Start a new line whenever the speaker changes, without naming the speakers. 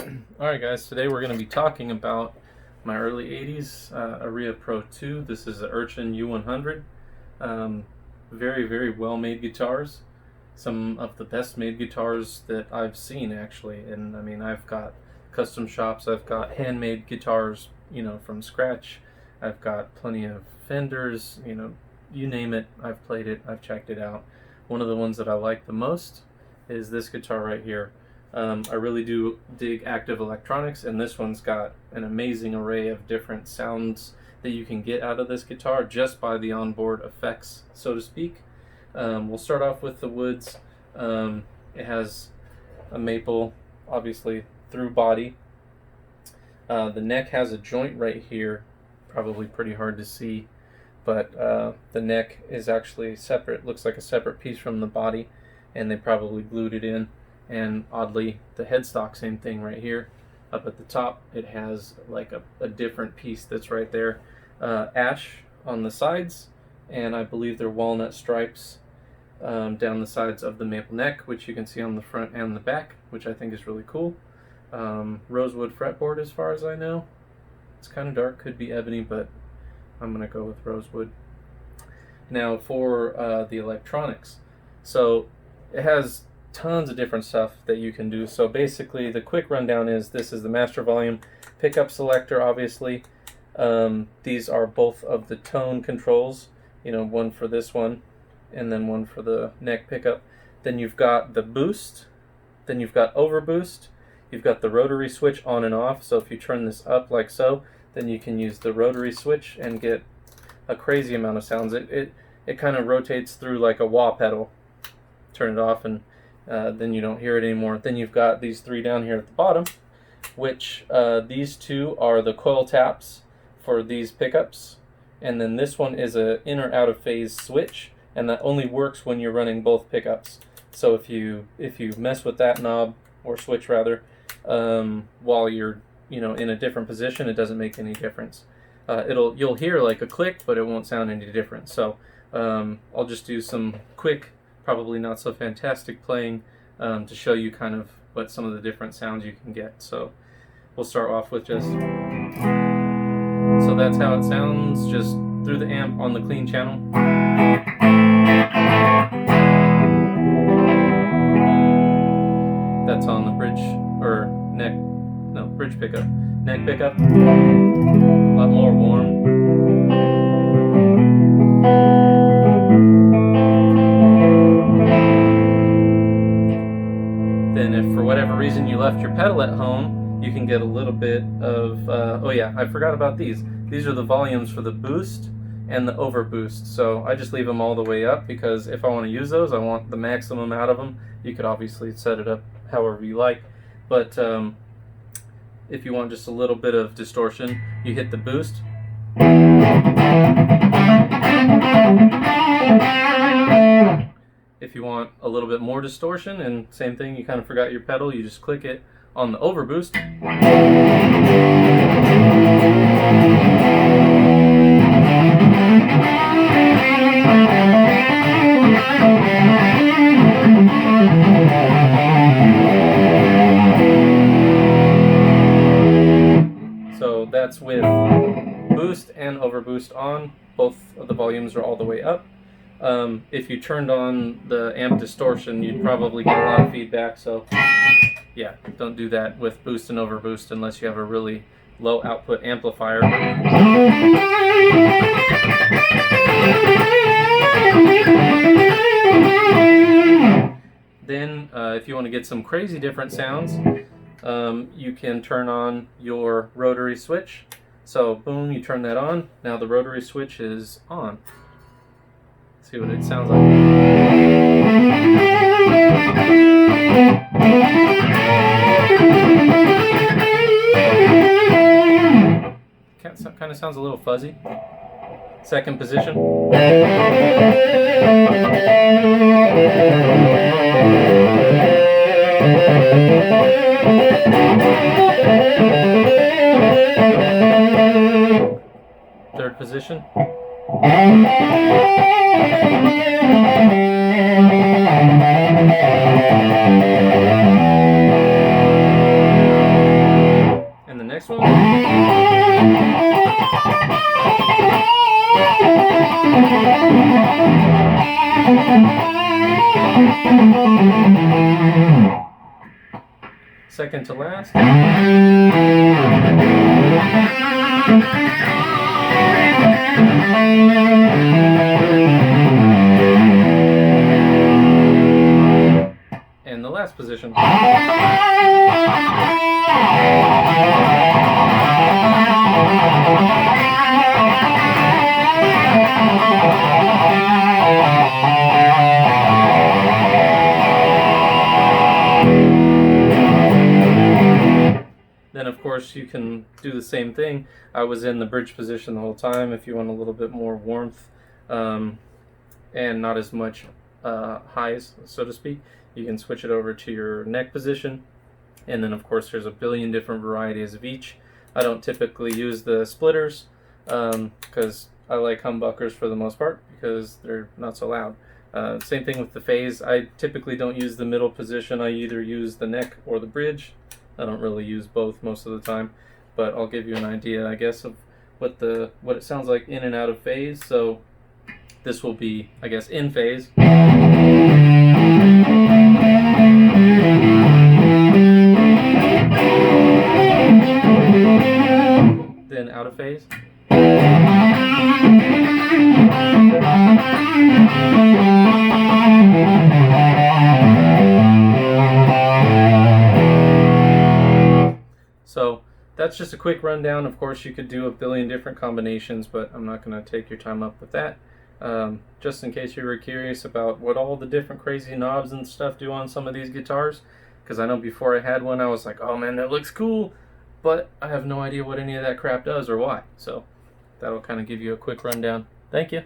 Alright guys, today we're going to be talking about my early 80s Aria Pro 2. This is the Urchin U-100. Very, very well made guitars. Some of the best made guitars that I've seen actually. And I mean, I've got custom shops, I've got handmade guitars, from scratch. I've got plenty of Fenders, you name it, I've played it, I've checked it out. One of the ones that I like the most is this guitar right here. I really do dig active electronics, and this one's got an amazing array of different sounds that you can get out of this guitar just by the onboard effects, so to speak. We'll start off with the woods. It has a maple, obviously, through body. The neck has a joint right here, probably pretty hard to see, but the neck is actually separate, looks like a separate piece from the body, and they probably glued it in. And oddly, the headstock, same thing right here. Up at the top, it has like a different piece that's right there. Ash on the sides, and I believe they're walnut stripes down the sides of the maple neck, which you can see on the front and the back, which I think is really cool. Rosewood fretboard as far as I know. It's kind of dark, could be ebony, but I'm going to go with rosewood. Now for the electronics. So it has tons of different stuff that you can do. So basically the quick rundown is this is the master volume pickup selector, obviously. These are both of the tone controls, one for this one and then one for the neck pickup. Then you've got the boost, then you've got overboost, you've got the rotary switch on and off. So if you turn this up like so, then you can use the rotary switch and get a crazy amount of sounds. It kind of rotates through like a wah pedal. Turn it off and then you don't hear it anymore. Then you've got these three down here at the bottom, which these two are the coil taps for these pickups, and then this one is a in or out of phase switch, and that only works when you're running both pickups. So if you mess with that knob or switch rather while you're in a different position, it doesn't make any difference. You'll hear like a click, but it won't sound any different. So I'll just do some quick, probably not so fantastic playing to show you kind of what some of the different sounds you can get. So we'll start off with just, so that's how it sounds just through the amp on the clean channel. That's on the bridge or bridge pickup. Neck pickup, a lot more warm. Then if for whatever reason you left your pedal at home, you can get a little bit of, oh yeah, I forgot about these. These are the volumes for the boost and the overboost. So I just leave them all the way up because if I want to use those, I want the maximum out of them. You could obviously set it up however you like. But if you want just a little bit of distortion, you hit the boost. If you want a little bit more distortion, and same thing, you kind of forgot your pedal, you just click it on the overboost. So that's with boost and overboost on. Both of the volumes are all the way up. If you turned on the amp distortion, you'd probably get a lot of feedback, so yeah, don't do that with boost and overboost unless you have a really low output amplifier. Then if you want to get some crazy different sounds, you can turn on your rotary switch. So boom, you turn that on. Now the rotary switch is on. See what it sounds like. Kind of sounds a little fuzzy. Second position. Third position. next one. Second to last. And the last position. Then of course you can do the same thing. I was in the bridge position the whole time. If you want a little bit more warmth and not as much highs, so to speak, you can switch it over to your neck position. And then of course there's a billion different varieties of each. I don't typically use the splitters because I like humbuckers for the most part because they're not so loud. Same thing with the phase. I typically don't use the middle position. I either use the neck or the bridge. I don't really use both most of the time, but I'll give you an idea, I guess, of what it sounds like in and out of phase. So this will be, I guess, in phase. Then out of phase. So that's just a quick rundown. Of course, you could do a billion different combinations, but I'm not going to take your time up with that. Just in case you were curious about what all the different crazy knobs and stuff do on some of these guitars, because I know before I had one, I was like, oh man, that looks cool, but I have no idea what any of that crap does or why. So that'll kind of give you a quick rundown. Thank you.